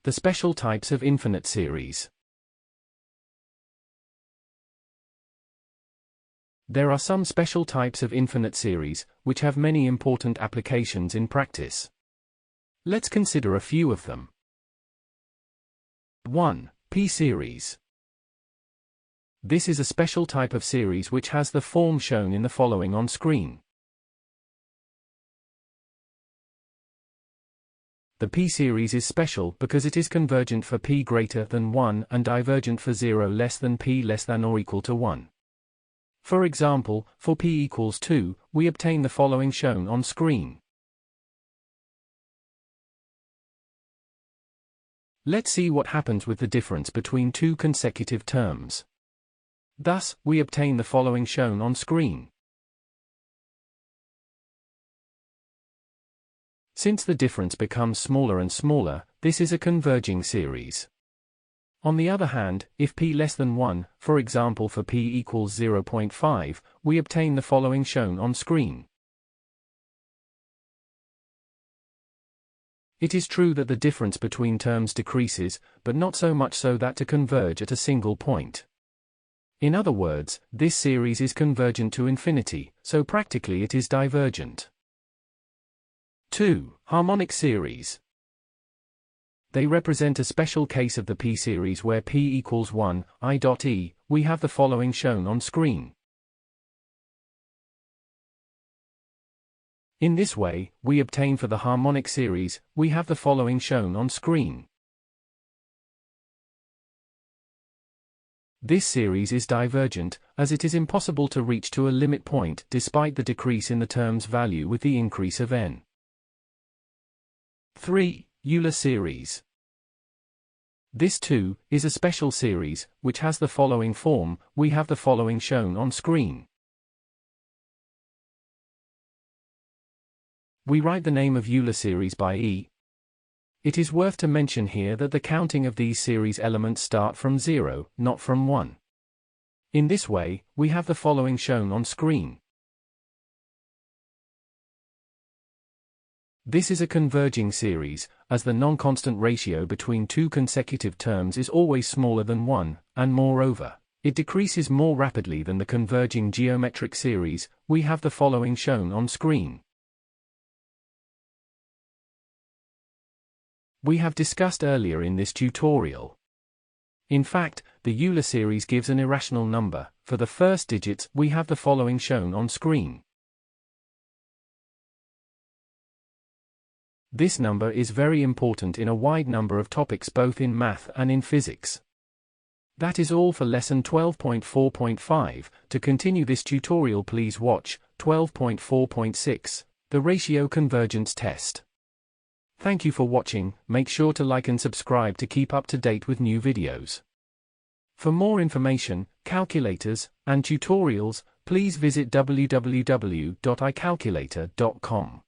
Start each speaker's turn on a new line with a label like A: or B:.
A: The special types of infinite series. There are some special types of infinite series, which have many important applications in practice. Let's consider a few of them. 1. P-series. This is a special type of series which has the form shown in the following on screen. The P-series is special because it is convergent for p greater than 1 and divergent for 0 less than p less than or equal to 1. For example, for p equals 2, we obtain the following shown on screen. Let's see what happens with the difference between two consecutive terms. Thus, we obtain the following shown on screen. Since the difference becomes smaller and smaller, this is a converging series. On the other hand, if p less than 1, for example for p equals 0.5, we obtain the following shown on screen. It is true that the difference between terms decreases, but not so much so that to converge at a single point. In other words, this series is convergent to infinity, so practically it is divergent. 2. Harmonic series. They represent a special case of the P-series where p equals 1, i.e., we have the following shown on screen. In this way, we obtain for the harmonic series, we have the following shown on screen. This series is divergent, as it is impossible to reach to a limit point despite the decrease in the term's value with the increase of n. 3. Euler series. This too is a special series, which has the following form, we have the following shown on screen. We write the name of Euler series by E. It is worth to mention here that the counting of these series elements start from 0, not from 1. In this way, we have the following shown on screen. This is a converging series, as the non-constant ratio between two consecutive terms is always smaller than 1, and moreover, it decreases more rapidly than the converging geometric series. We have the following shown on screen. We have discussed earlier in this tutorial. In fact, the Euler series gives an irrational number. For the first digits, we have the following shown on screen. This number is very important in a wide number of topics both in math and in physics. That is all for lesson 12.4.5. To continue this tutorial, please watch 12.4.6, the ratio convergence test. Thank you for watching. Make sure to like and subscribe to keep up to date with new videos. For more information, calculators, and tutorials, please visit www.icalculator.com.